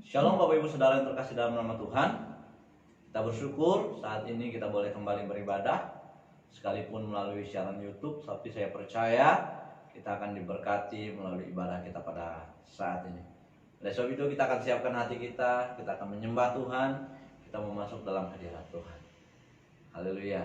Shalom Bapak Ibu Saudara yang terkasih dalam nama Tuhan. Kita bersyukur saat ini kita boleh kembali beribadah sekalipun melalui siaran YouTube, tapi saya percaya kita akan diberkati melalui ibadah kita pada saat ini. Oleh sebab itu kita akan siapkan hati kita akan menyembah Tuhan, kita mau masuk dalam hadirat Tuhan. Haleluya.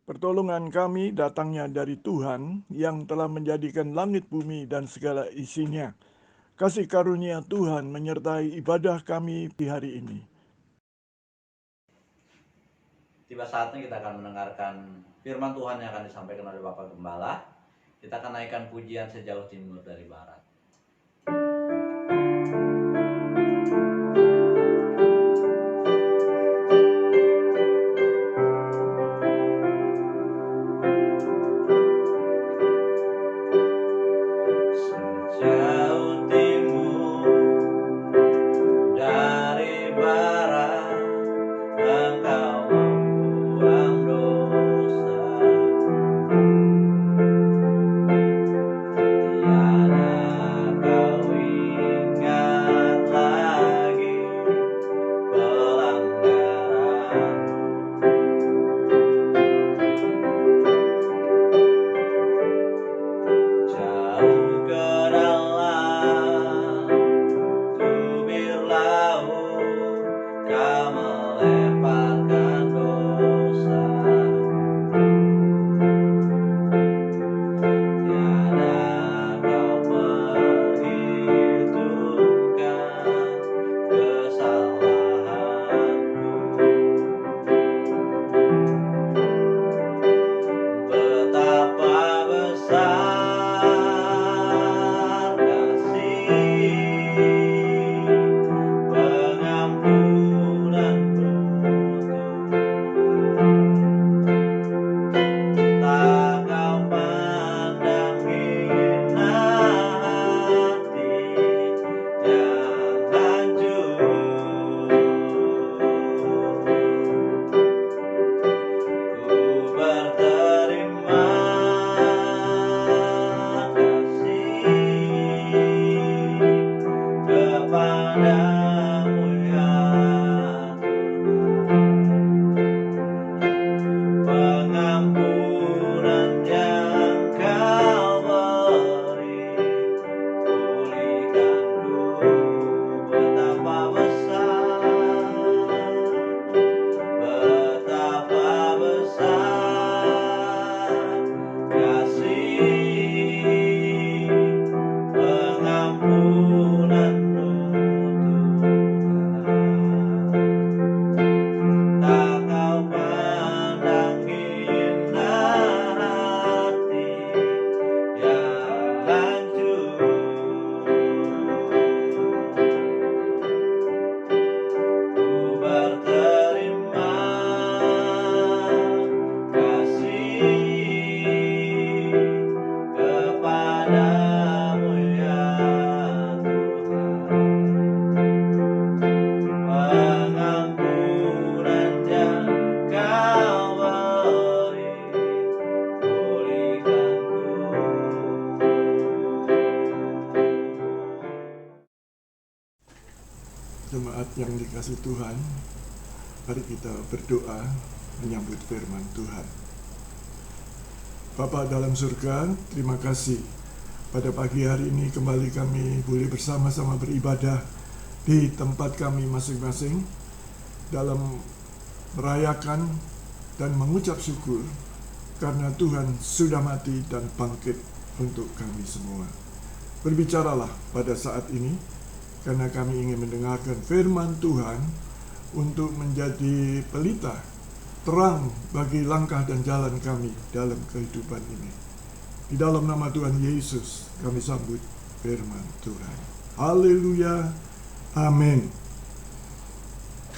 Pertolongan kami datangnya dari Tuhan yang telah menjadikan langit bumi dan segala isinya. Kasih karunia Tuhan menyertai ibadah kami di hari ini. Tiba saatnya kita akan mendengarkan firman Tuhan yang akan disampaikan oleh Bapak Gembala. Kita akan naikkan pujian sejauh timur dari barat. Sejauh timur dari barat, Engkau membuang dosa. Tiada kau ingat lagi pelanggaran. Jauh ke dalam tubir laut, Kau melemparkan dosa. Tiada kau perhitungkan kesalahanku. Betapa besar kasih pengampunanmu, tak kau pandang hina hati yang hancur. Ku berterima kasih kepadamu ya Tuhan. Pengampunan yang Kau beri, pulihkanku. Betapa besar, betapa besar kasih pengampunanmu, Tuhan. Tak kau pandang hina hati yang hancur. Ku berterima kasih kepadamu ya Tuhan. Pengampunan yang Kau beri, pulihkanku. Jemaat yang dikasihi Tuhan, mari kita berdoa menyambut firman Tuhan. Bapa dalam surga, terima kasih pada pagi hari ini kembali kami boleh bersama-sama beribadah di tempat kami masing-masing dalam merayakan dan mengucap syukur karena Tuhan sudah mati dan bangkit untuk kami semua. Berbicaralah pada saat ini karena kami ingin mendengarkan firman Tuhan untuk menjadi pelita terang bagi langkah dan jalan kami dalam kehidupan ini. Di dalam nama Tuhan Yesus kami sambut firman Tuhan. Haleluya. Amin.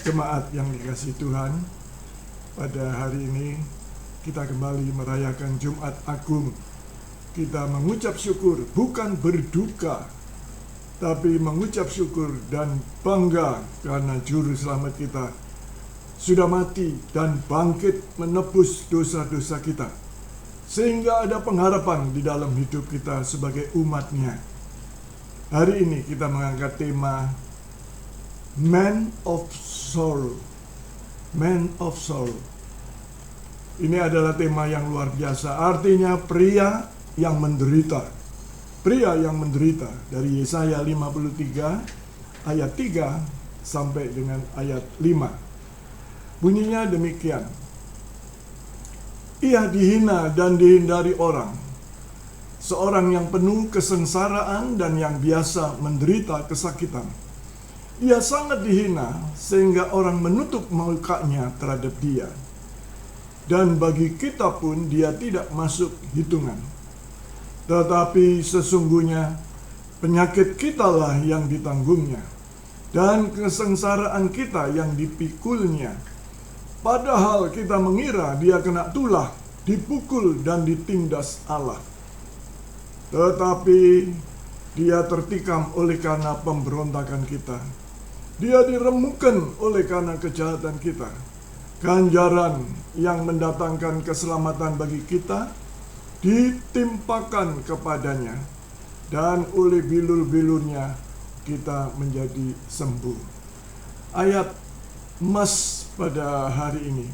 Jemaat yang dikasihi Tuhan, pada hari ini kita kembali merayakan Jumat Agung. Kita mengucap syukur, bukan berduka, tapi mengucap syukur dan bangga karena Juru Selamat kita sudah mati dan bangkit menebus dosa-dosa kita. Sehingga ada pengharapan di dalam hidup kita sebagai umat-Nya. Hari ini kita mengangkat tema Man of Sorrow. Man of Sorrow. Ini adalah tema yang luar biasa. Artinya pria yang menderita. Pria yang menderita. Dari Yesaya 53 ayat 3 sampai dengan ayat 5. Bunyinya demikian. Ia dihina dan dihindari orang. Seorang yang penuh kesengsaraan dan yang biasa menderita kesakitan. Ia sangat dihina sehingga orang menutup mukanya terhadap dia. dan bagi kita pun dia tidak masuk hitungan. Tetapi sesungguhnya penyakit kitalah yang ditanggungnya, dan kesengsaraan kita yang dipikulnya. Padahal kita mengira dia kena tulah, dipukul dan ditindas Allah. Tetapi dia tertikam oleh karena pemberontakan kita. Dia diremukkan oleh karena kejahatan kita. Ganjaran yang mendatangkan keselamatan bagi kita ditimpakan kepadanya, dan oleh bilur-bilurnya kita menjadi sembuh. Ayat emas pada hari ini,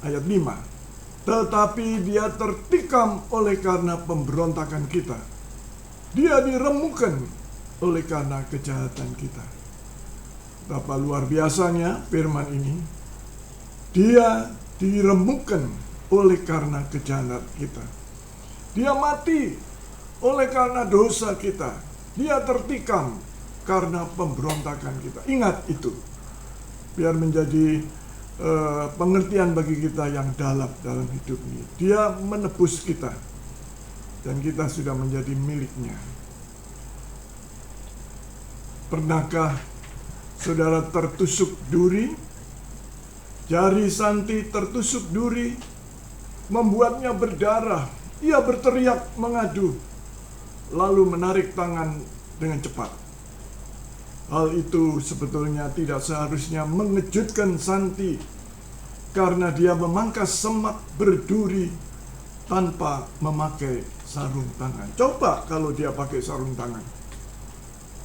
ayat 5. Tetapi dia tertikam oleh karena pemberontakan kita. Dia diremukkan oleh karena kejahatan kita. Betapa luar biasanya firman ini. Dia diremukkan oleh karena kejahatan kita. Dia mati oleh karena dosa kita. Dia tertikam karena pemberontakan kita. Ingat itu, biar menjadi pengertian bagi kita yang dalam hidup ini. Dia menebus kita, dan kita sudah menjadi miliknya. Pernahkah saudara tertusuk duri? Jari Santi tertusuk duri, membuatnya berdarah. Ia berteriak mengadu, lalu menarik tangan dengan cepat. Hal itu sebetulnya tidak seharusnya mengejutkan Santi, karena dia memangkas semak berduri tanpa memakai sarung tangan. Coba kalau dia pakai sarung tangan,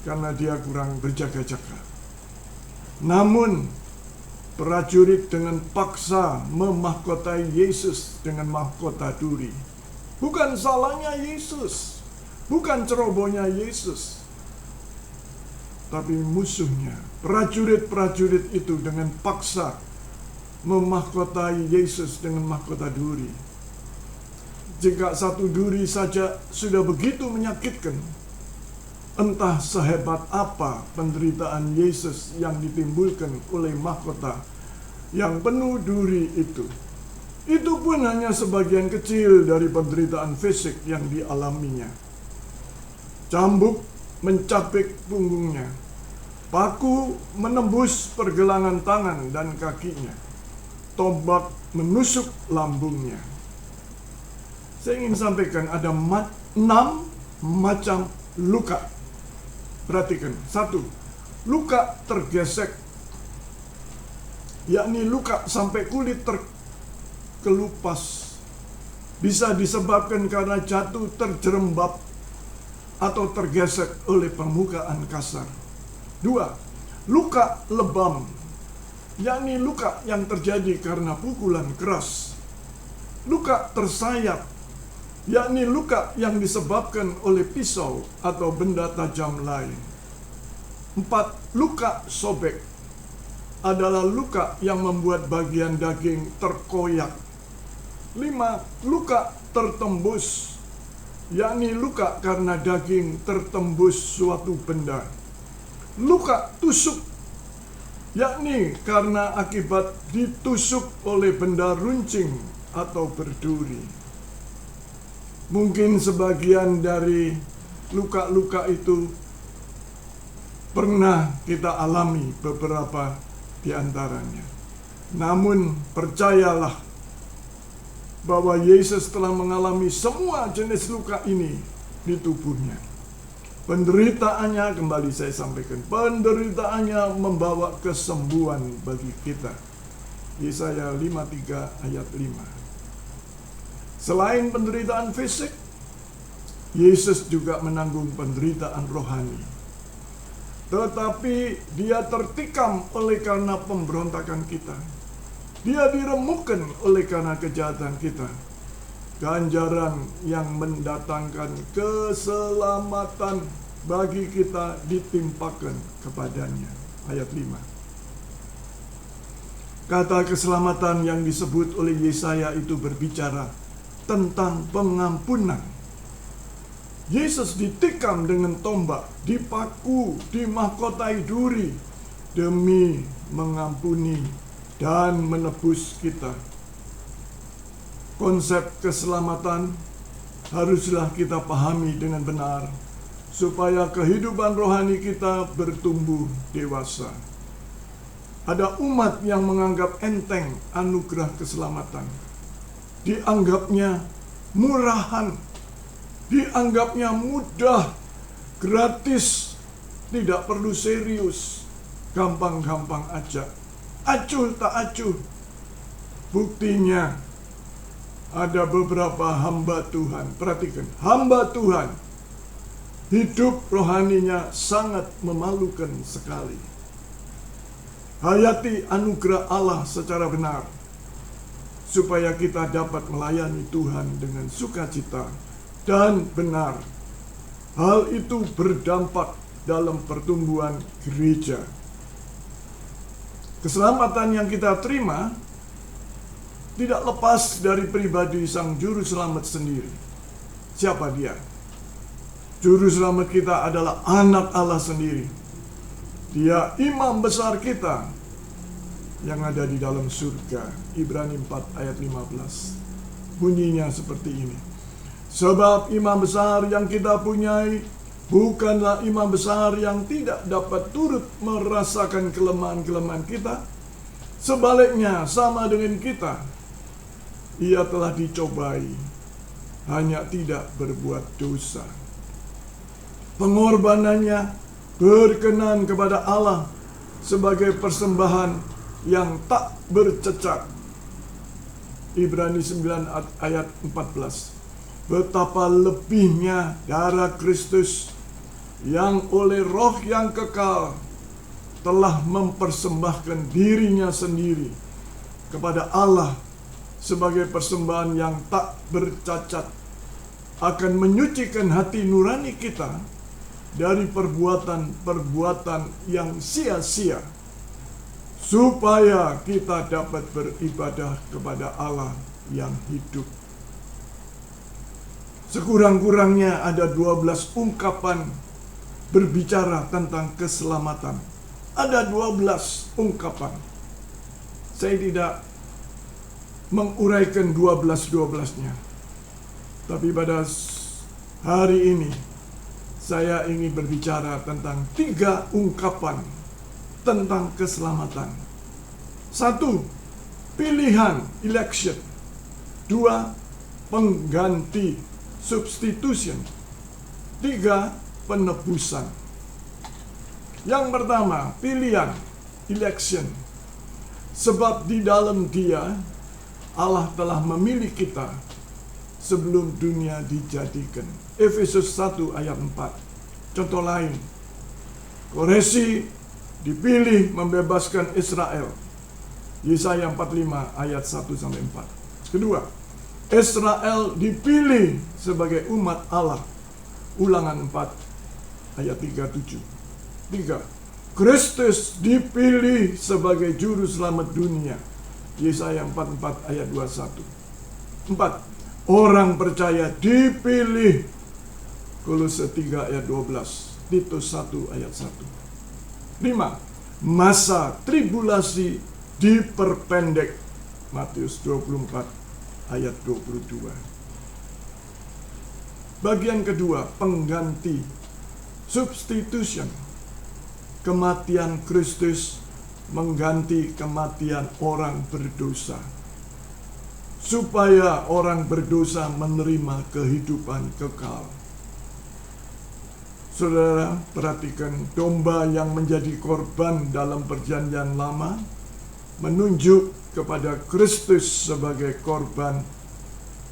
karena dia kurang berjaga-jaga. Namun prajurit dengan paksa memahkotai Yesus dengan mahkota duri. Bukan salahnya Yesus, bukan cerobohnya Yesus, tapi musuhnya. Prajurit-prajurit itu dengan paksa memahkotai Yesus dengan mahkota duri. Jika satu duri saja sudah begitu menyakitkan, entah sehebat apa penderitaan Yesus yang ditimbulkan oleh mahkota yang penuh duri itu. Itu pun hanya sebagian kecil dari penderitaan fisik yang dialaminya. Cambuk mencapik punggungnya, paku menembus pergelangan tangan dan kakinya, tombak menusuk lambungnya. Saya ingin sampaikan ada 6 macam luka. Perhatikan, 1, luka tergesek, yakni luka sampai kulit terkelupas. Bisa disebabkan karena jatuh terjerembab atau tergesek oleh permukaan kasar. 2, luka lebam, yakni luka yang terjadi karena pukulan keras. Luka tersayat, yakni luka yang disebabkan oleh pisau atau benda tajam lain. 4, luka sobek adalah luka yang membuat bagian daging terkoyak. 5, luka tertembus, yakni luka karena daging tertembus suatu benda. Luka tusuk, yakni karena akibat ditusuk oleh benda runcing atau berduri. Mungkin sebagian dari luka-luka itu pernah kita alami, beberapa di antaranya. Namun percayalah bahwa Yesus telah mengalami semua jenis luka ini di tubuhnya. Penderitaannya, kembali saya sampaikan, penderitaannya membawa kesembuhan bagi kita. Yesaya 53 ayat 5. Selain penderitaan fisik, Yesus juga menanggung penderitaan rohani. Tetapi dia tertikam oleh karena pemberontakan kita. Dia diremukkan oleh karena kejahatan kita. Ganjaran yang mendatangkan keselamatan bagi kita ditimpakan kepadanya. Ayat 5. Kata keselamatan yang disebut oleh Yesaya itu berbicara tentang pengampunan. Yesus ditikam dengan tombak, dipaku, dimahkotai duri demi mengampuni dan menebus kita. konsep keselamatan haruslah kita pahami dengan benar, supaya kehidupan rohani kita bertumbuh dewasa. Ada umat yang menganggap enteng anugerah keselamatan. Dianggapnya murahan, dianggapnya mudah, gratis, tidak perlu serius, gampang-gampang aja. Acuh tak acuh. Buktinya ada beberapa hamba Tuhan. Perhatikan, hamba Tuhan hidup rohaninya sangat memalukan sekali. Hayati anugerah Allah secara benar, supaya kita dapat melayani Tuhan dengan sukacita dan benar. Hal itu berdampak dalam pertumbuhan gereja. Keselamatan yang kita terima tidak lepas dari pribadi Sang Juru Selamat sendiri. Siapa dia? Juru Selamat kita adalah Anak Allah sendiri. Dia imam besar kita yang ada di dalam surga. Ibrani 4 ayat 15. Bunyinya seperti ini. Sebab imam besar yang kita punyai bukanlah imam besar yang tidak dapat turut merasakan kelemahan-kelemahan kita. Sebaliknya, sama dengan kita, ia telah dicobai, hanya tidak berbuat dosa. Pengorbanannya berkenan kepada Allah sebagai persembahan yang tak bercacat. Ibrani 9 ayat 14. Betapa lebihnya darah Kristus yang oleh roh yang kekal telah mempersembahkan dirinya sendiri kepada Allah sebagai persembahan yang tak bercacat, akan menyucikan hati nurani kita dari perbuatan-perbuatan yang sia-sia, supaya kita dapat beribadah kepada Allah yang hidup. Sekurang-kurangnya ada 12 ungkapan berbicara tentang keselamatan. Ada 12 ungkapan. Saya tidak menguraikan 12-12-nya. Tapi pada hari ini saya ingin berbicara tentang 3 ungkapan tentang keselamatan. 1. Pilihan, election. 2. Pengganti, substitution. 3. Penebusan. Yang pertama, pilihan, election. Sebab di dalam Dia Allah telah memilih kita sebelum dunia dijadikan. Efesus 1 ayat 4. Contoh lain, Koresi dipilih membebaskan Israel. Yesaya 45 ayat 1-4. Kedua, Israel dipilih sebagai umat Allah. Ulangan 4 ayat 37. 3. Kristus dipilih sebagai juru selamat dunia. Yesaya 44 ayat 21. 4. Orang percaya dipilih. Kolose 3 ayat 12. Titus 1 ayat 1. 5. Masa tribulasi diperpendek. Matius 24 ayat 22. Bagian kedua, pengganti, substitution. Kematian Kristus mengganti kematian orang berdosa, supaya orang berdosa menerima kehidupan kekal. Saudara, perhatikan, domba yang menjadi korban dalam perjanjian lama menunjuk kepada Kristus sebagai korban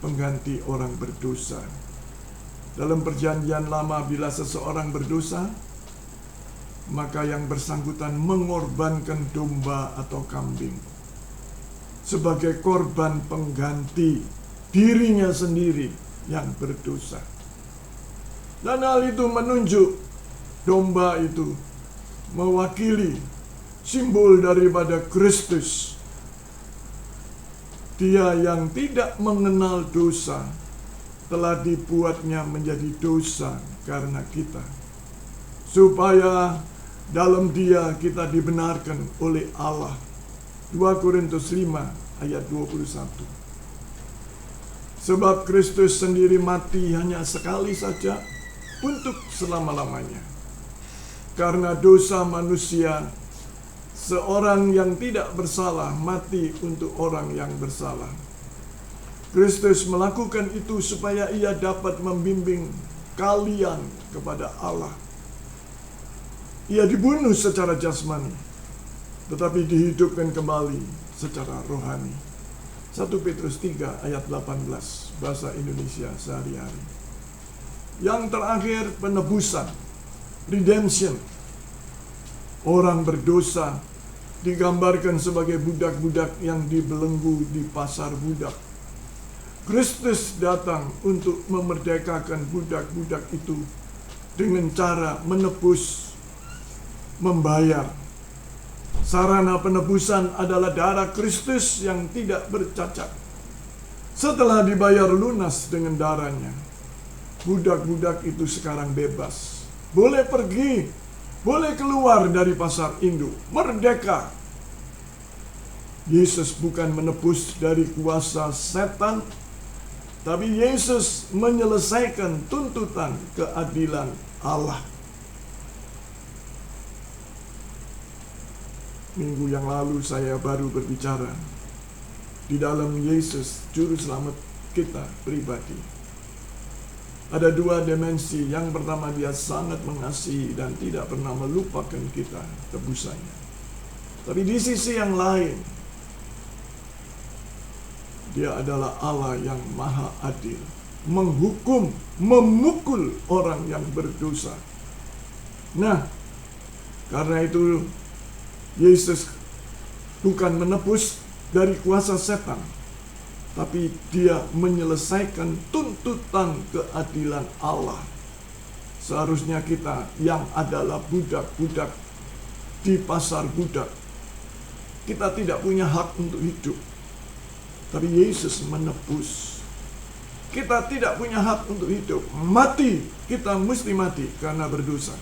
pengganti orang berdosa. Dalam perjanjian lama, bila seseorang berdosa, maka yang bersangkutan mengorbankan domba atau kambing sebagai korban pengganti dirinya sendiri yang berdosa. Dan hal itu menunjuk domba itu mewakili simbol daripada Kristus. Dia yang tidak mengenal dosa telah dibuatnya menjadi dosa karena kita, supaya dalam Dia kita dibenarkan oleh Allah. 2 Korintus 5 ayat 21. Sebab Kristus sendiri mati hanya sekali saja untuk selama-lamanya. Karena dosa manusia, seorang yang tidak bersalah mati untuk orang yang bersalah. Kristus melakukan itu supaya ia dapat membimbing kalian kepada Allah. Ia dibunuh secara jasmani, tetapi dihidupkan kembali secara rohani. 1 Petrus 3 ayat 18, bahasa Indonesia sehari-hari. Yang terakhir, penebusan, redemption. Orang berdosa digambarkan sebagai budak-budak yang dibelenggu di pasar budak. Kristus datang untuk memerdekakan budak-budak itu dengan cara menebus, membayar. Sarana penebusan adalah darah Kristus yang tidak bercacat. Setelah dibayar lunas dengan darahnya, budak-budak itu sekarang bebas. Boleh pergi, boleh keluar dari pasar induk, merdeka. Yesus bukan menebus dari kuasa setan, tapi Yesus menyelesaikan tuntutan keadilan Allah. Minggu yang lalu saya baru berbicara di dalam Yesus, Juru Selamat kita pribadi. Ada dua dimensi. Yang pertama, dia sangat mengasihi dan tidak pernah melupakan kita, tebusannya. Tapi di sisi yang lain, dia adalah Allah yang maha adil, menghukum, memukul orang yang berdosa. Nah, karena itu Yesus bukan menebus dari kuasa setan, tapi dia menyelesaikan tuntutan keadilan Allah. Seharusnya kita yang adalah budak-budak di pasar budak, kita tidak punya hak untuk hidup, tapi Yesus menebus. Kita tidak punya hak untuk hidup, mati, kita mesti mati karena berdosa.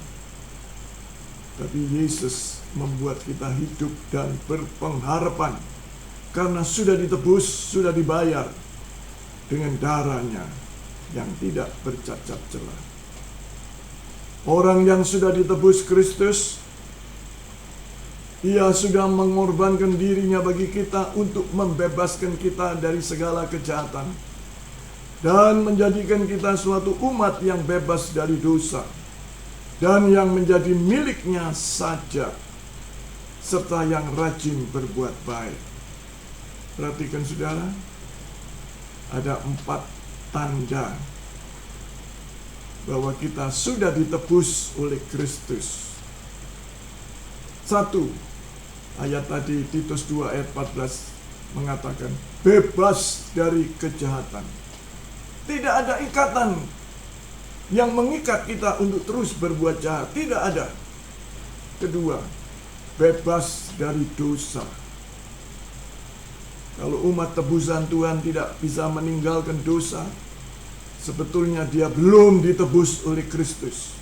Tapi Yesus membuat kita hidup dan berpengharapan karena sudah ditebus, sudah dibayar dengan darahnya yang tidak bercacat celah. Orang yang sudah ditebus Kristus, ia sudah mengorbankan dirinya bagi kita untuk membebaskan kita dari segala kejahatan dan menjadikan kita suatu umat yang bebas dari dosa dan yang menjadi miliknya saja, serta yang rajin berbuat baik. Perhatikan saudara, ada 4 tanda bahwa kita sudah ditebus oleh Kristus. 1, ayat tadi Titus 2 ayat 14 mengatakan bebas dari kejahatan. Tidak ada ikatan yang mengikat kita untuk terus berbuat jahat, tidak ada. Kedua, bebas dari dosa. Kalau umat tebusan Tuhan tidak bisa meninggalkan dosa, sebetulnya dia belum ditebus oleh Kristus.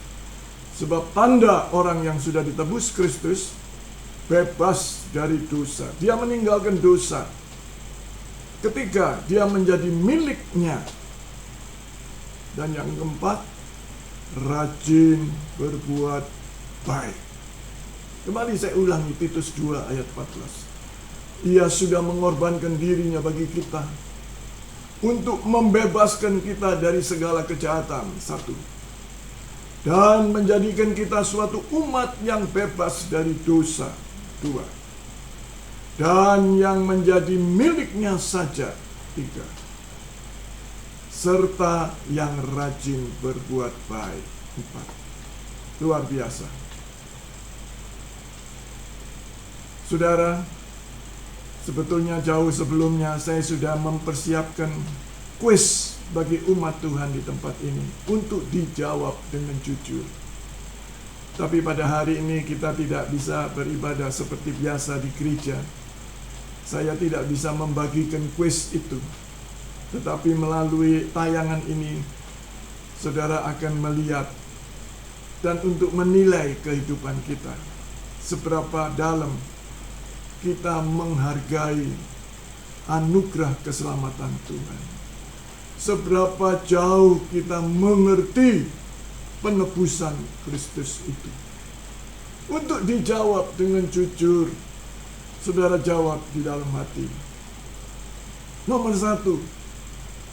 Sebab tanda orang yang sudah ditebus Kristus bebas dari dosa. Dia meninggalkan dosa. Ketiga, dia menjadi miliknya. Dan yang keempat, rajin berbuat baik. Kembali saya ulangi Titus 2 ayat 14. Ia sudah mengorbankan dirinya bagi kita untuk membebaskan kita dari segala kejahatan. 1. Dan menjadikan kita suatu umat yang bebas dari dosa. 2. Dan yang menjadi miliknya saja. 3. Serta yang rajin berbuat baik. 4. Luar biasa. Saudara, sebetulnya jauh sebelumnya saya sudah mempersiapkan kuis bagi umat Tuhan di tempat ini untuk dijawab dengan jujur. Tapi pada hari ini kita tidak bisa beribadah seperti biasa di gereja. Saya tidak bisa membagikan kuis itu. Tetapi melalui tayangan ini, saudara akan melihat dan untuk menilai kehidupan kita. Seberapa dalam kita menghargai anugerah keselamatan Tuhan. seberapa jauh kita mengerti penebusan Kristus itu. Untuk dijawab dengan jujur, saudara jawab di dalam hati. Nomor 1,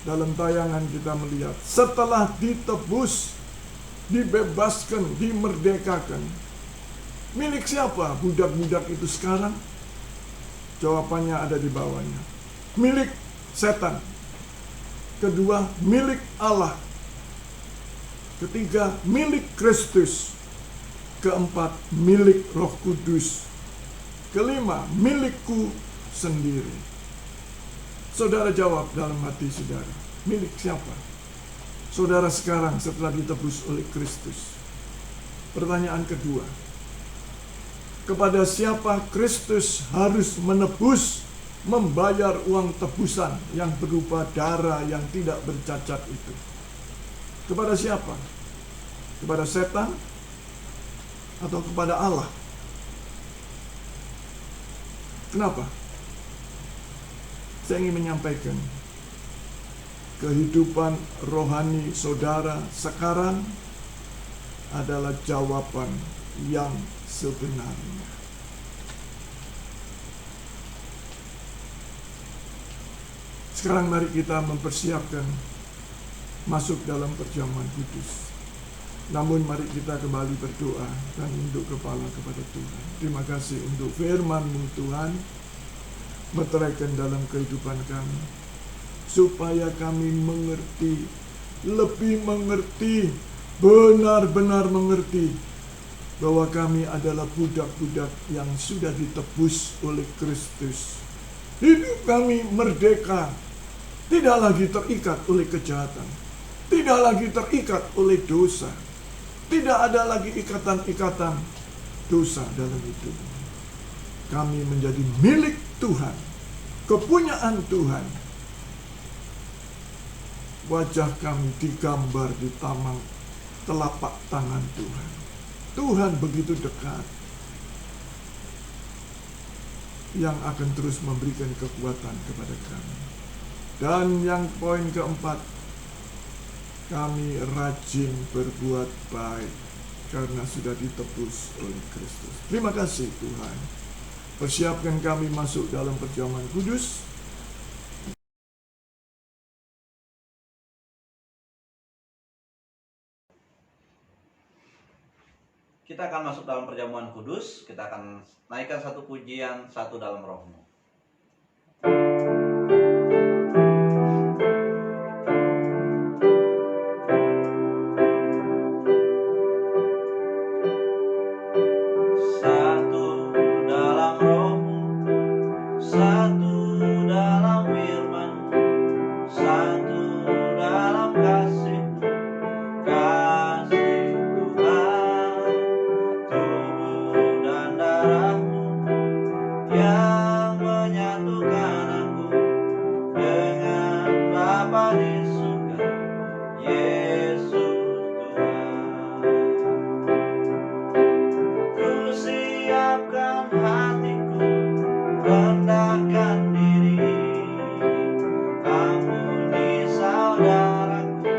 dalam tayangan kita melihat, setelah ditebus, dibebaskan, dimerdekakan, milik siapa budak-budak itu sekarang? Jawabannya ada di bawahnya. Milik setan. Kedua, milik Allah. Ketiga, milik Kristus. Keempat, milik Roh Kudus. Kelima, milikku sendiri. Saudara jawab dalam hati saudara, milik siapa? Saudara sekarang setelah ditebus oleh Kristus. Pertanyaan kedua, kepada siapa Kristus harus menebus, membayar uang tebusan yang berupa darah yang tidak bercacat itu? Kepada siapa? Kepada setan atau kepada Allah? Kenapa? Saya ingin menyampaikan kehidupan rohani saudara sekarang adalah jawaban yang sebenarnya. Sekarang mari kita mempersiapkan masuk dalam perjamuan kudus. Namun mari kita kembali berdoa dan tunduk kepala kepada Tuhan. Terima kasih untuk firman-Mu Tuhan, meteraikan dalam kehidupan kami, supaya kami mengerti, lebih mengerti, benar-benar mengerti bahwa kami adalah budak-budak yang sudah ditebus oleh Kristus. Hidup kami merdeka, tidak lagi terikat oleh kejahatan, tidak lagi terikat oleh dosa, tidak ada lagi ikatan-ikatan dosa dalam hidup. Kami menjadi milik Tuhan, kepunyaan Tuhan. Wajah kami digambar di telapak tangan Tuhan. Tuhan begitu dekat, yang akan terus memberikan kekuatan kepada kami. Dan yang poin keempat, kami rajin berbuat baik karena sudah ditebus oleh Kristus. Terima kasih Tuhan. Persiapkan kami masuk dalam perjamuan kudus. Kita akan masuk dalam perjamuan kudus. Kita akan naikkan satu pujian, satu dalam rohmu. Satu dalam rohmu, satu dalam firman-Mu, satu dalam kasih-Mu, kasih Tuhan, tubuh dan darah-Mu yang menyatukan aku dengan Bapa di surga, Yesus Tuhan. Ku siapkan hatiku, rendahkan diri, ampuni saudaraku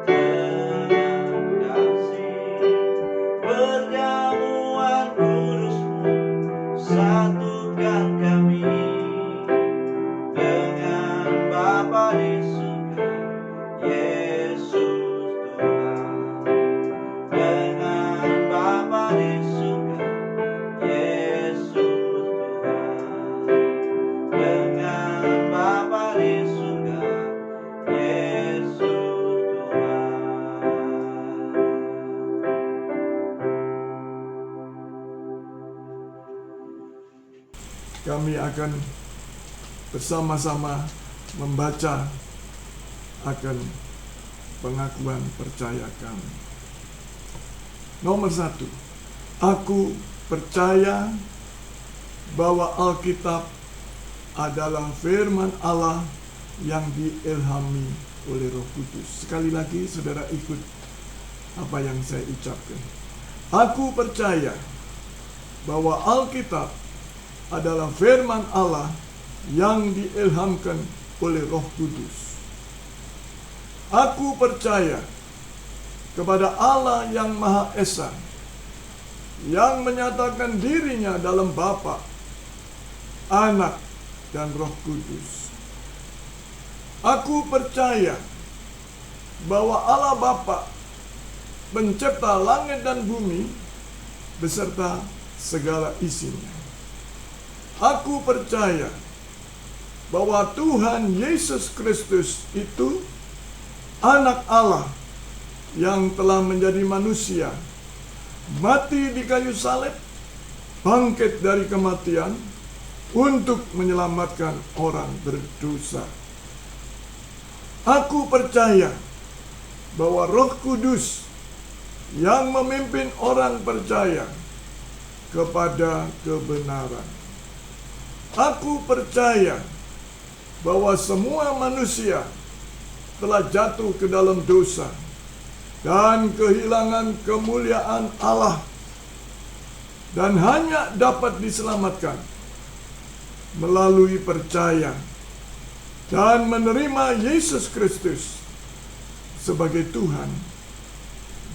dengan kasih. Perjamuan kudus-Mu satukan kami dengan Bapa di surga, Yesus Tuhan. Dengan Bapa di surga, Yesus Tuhan. Dengan Bapa di surga, Yesus Tuhan. Kami akan bersama-sama membaca akan pengakuan percaya kami. Nomor 1, aku percaya bahwa Alkitab adalah firman Allah yang diilhami oleh Roh Kudus. Sekali lagi saudara ikut apa yang saya ucapkan. Aku percaya bahwa Alkitab adalah firman Allah yang diilhamkan oleh Roh Kudus. Aku percaya kepada Allah yang Maha Esa, yang menyatakan dirinya dalam Bapa, Anak, dan Roh Kudus. Aku percaya bahwa Allah Bapa, pencipta langit dan bumi, beserta segala isinya. Aku percaya bahwa Tuhan Yesus Kristus itu Anak Allah yang telah menjadi manusia, mati di kayu salib, bangkit dari kematian untuk menyelamatkan orang berdosa. Aku percaya bahwa Roh Kudus yang memimpin orang percaya kepada kebenaran. Aku percaya bahwa semua manusia telah jatuh ke dalam dosa dan kehilangan kemuliaan Allah, dan hanya dapat diselamatkan melalui percaya dan menerima Yesus Kristus sebagai Tuhan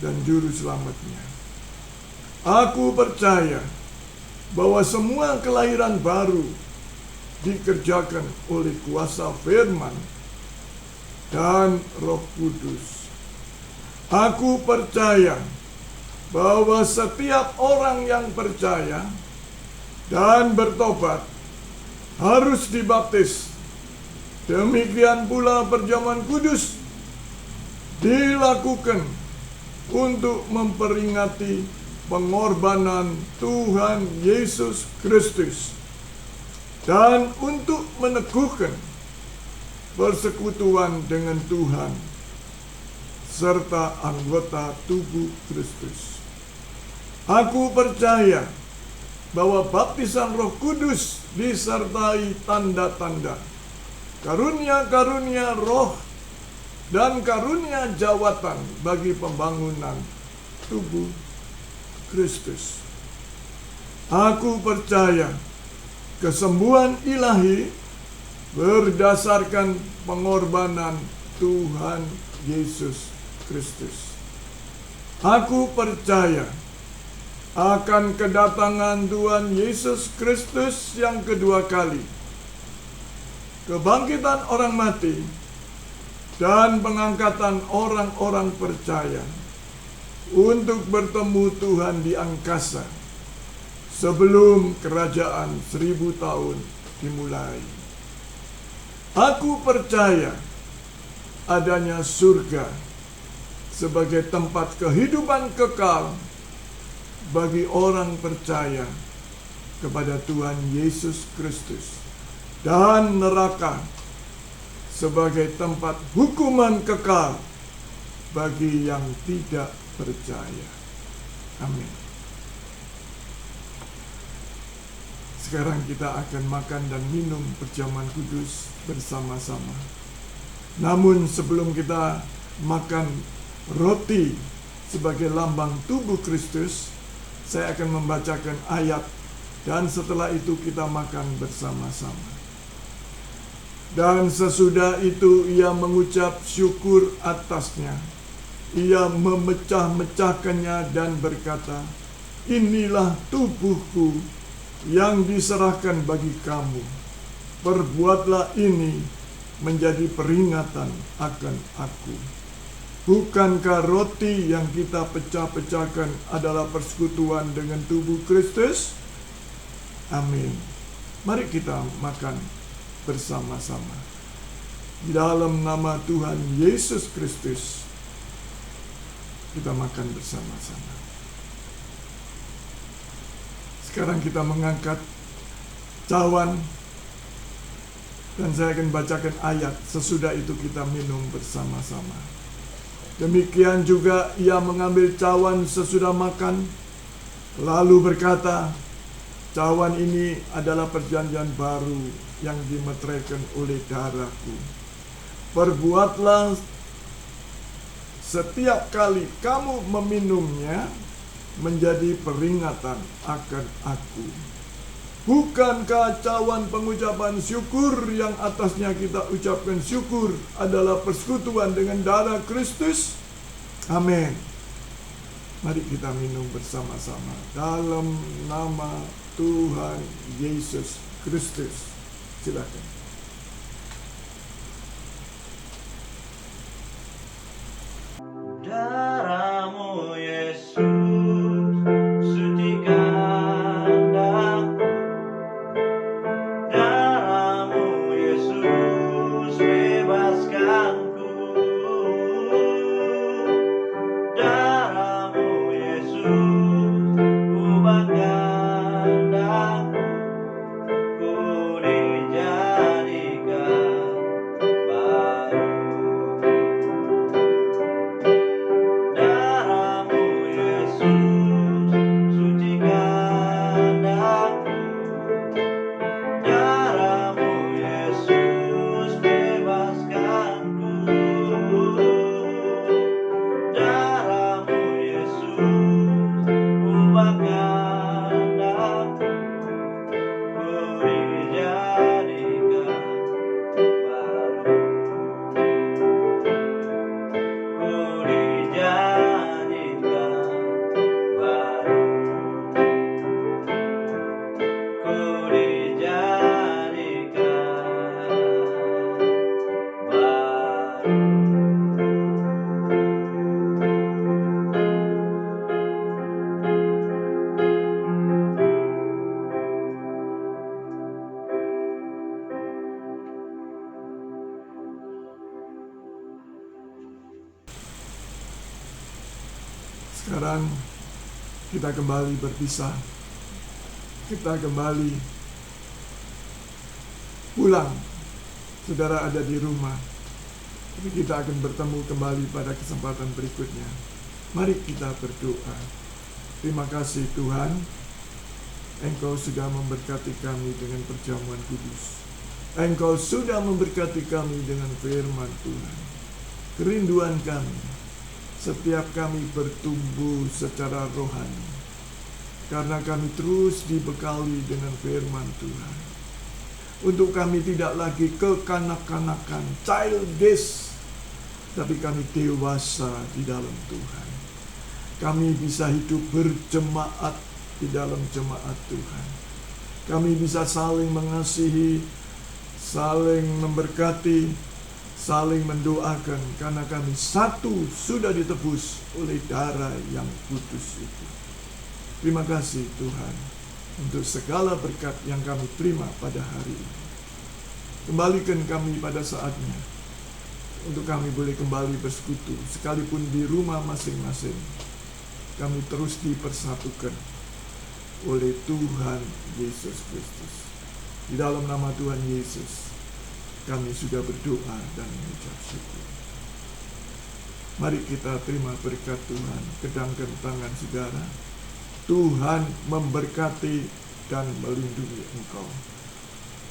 dan Juru Selamatnya. Aku percaya bahwa semua kelahiran baru dikerjakan oleh kuasa firman dan Roh Kudus. Aku percaya bahwa setiap orang yang percaya dan bertobat harus dibaptis. Demikian pula perjamuan kudus dilakukan untuk memperingati pengorbanan Tuhan Yesus Kristus dan untuk meneguhkan persekutuan dengan Tuhan serta anggota tubuh Kristus. Aku percaya bahwa baptisan Roh Kudus disertai tanda-tanda, karunia-karunia roh, dan karunia jawatan bagi pembangunan tubuh Kristus. Aku percaya kesembuhan ilahi berdasarkan pengorbanan Tuhan Yesus Kristus. Aku percaya akan kedatangan Tuhan Yesus Kristus yang kedua kali, kebangkitan orang mati, dan pengangkatan orang-orang percaya untuk bertemu Tuhan di angkasa sebelum kerajaan 1000 tahun dimulai. Aku percaya adanya surga sebagai tempat kehidupan kekal bagi orang percaya kepada Tuhan Yesus Kristus, dan neraka sebagai tempat hukuman kekal bagi yang tidak percaya. Amin. Sekarang kita akan makan dan minum perjamuan kudus bersama-sama. Namun sebelum kita makan roti sebagai lambang tubuh Kristus, saya akan membacakan ayat, dan setelah itu kita makan bersama-sama. Dan sesudah itu ia mengucap syukur atasnya. Ia memecah-mecahkannya dan berkata, "Inilah tubuhku yang diserahkan bagi kamu. Perbuatlah ini menjadi peringatan akan aku." Bukankah roti yang kita pecah-pecahkan adalah persekutuan dengan tubuh Kristus? Amin. Mari kita makan bersama-sama. Di dalam nama Tuhan Yesus Kristus, kita makan bersama-sama. Sekarang kita mengangkat cawan, dan saya akan bacakan ayat. Sesudah itu kita minum bersama-sama. Demikian juga ia mengambil cawan sesudah makan, lalu berkata, "Cawan ini adalah perjanjian baru yang dimeteraikan oleh darahku. Perbuatlah setiap kali kamu meminumnya menjadi peringatan akan aku." Bukan kacauan pengucapan syukur yang atasnya kita ucapkan syukur adalah persekutuan dengan darah Kristus. Amin. Mari kita minum bersama-sama dalam nama Tuhan Yesus Kristus. Silakan. Darahmu Yesus sucikan daku, darahmu Yesus bebaskanku, darahmu Yesus ubahkan daku, ku dijadikan baru. Darahmu Yesus sucikan daku, darahmu Yesus bebaskanku, darahmu Yesus ubahkan daku, ku dijadikan baru, ku dijadikan baru, ku dijadikan baru. Sekarang kita kembali berpisah. Kita kembali pulang. Saudara ada di rumah, tapi kita akan bertemu kembali pada kesempatan berikutnya. Mari kita berdoa. Terima kasih Tuhan, Engkau sudah memberkati kami dengan perjamuan kudus. Engkau sudah memberkati kami dengan firman Tuhan. Kerinduan kami, setiap kami bertumbuh secara rohani, karena kami terus dibekali dengan firman Tuhan. Untuk kami tidak lagi kekanak-kanakan, childish, tapi kami dewasa di dalam Tuhan. Kami bisa hidup berjemaat di dalam jemaat Tuhan. Kami bisa saling mengasihi, saling memberkati, saling mendoakan, karena kami satu sudah ditebus oleh darah yang kudus itu. Terima kasih Tuhan untuk segala berkat yang kami terima pada hari ini. Kembalikan kami pada saatnya untuk kami boleh kembali bersekutu, sekalipun di rumah masing-masing. Kami terus dipersatukan oleh Tuhan Yesus Kristus. Di dalam nama Tuhan Yesus kami sudah berdoa dan mengucap syukur. Mari kita terima berkat Tuhan. Kedangkan tangan saudara. Tuhan memberkati dan melindungi engkau.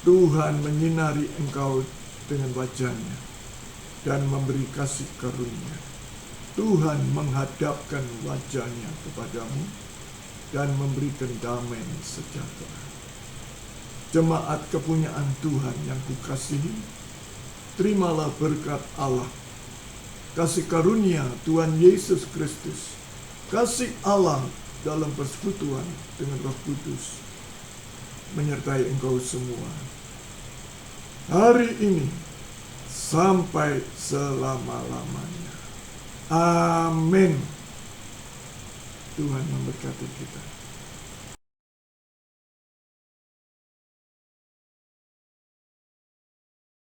Tuhan menyinari engkau dengan wajah-Nya dan memberi kasih karunia. Tuhan menghadapkan wajah-Nya kepadamu dan memberikan damai sejahtera. Jemaat kepunyaan Tuhan yang kukasihi, terimalah berkat Allah, kasih karunia Tuhan Yesus Kristus, kasih Allah dalam persekutuan dengan Roh Kudus menyertai engkau semua hari ini sampai selama-lamanya. Amin. Tuhan memberkati kita.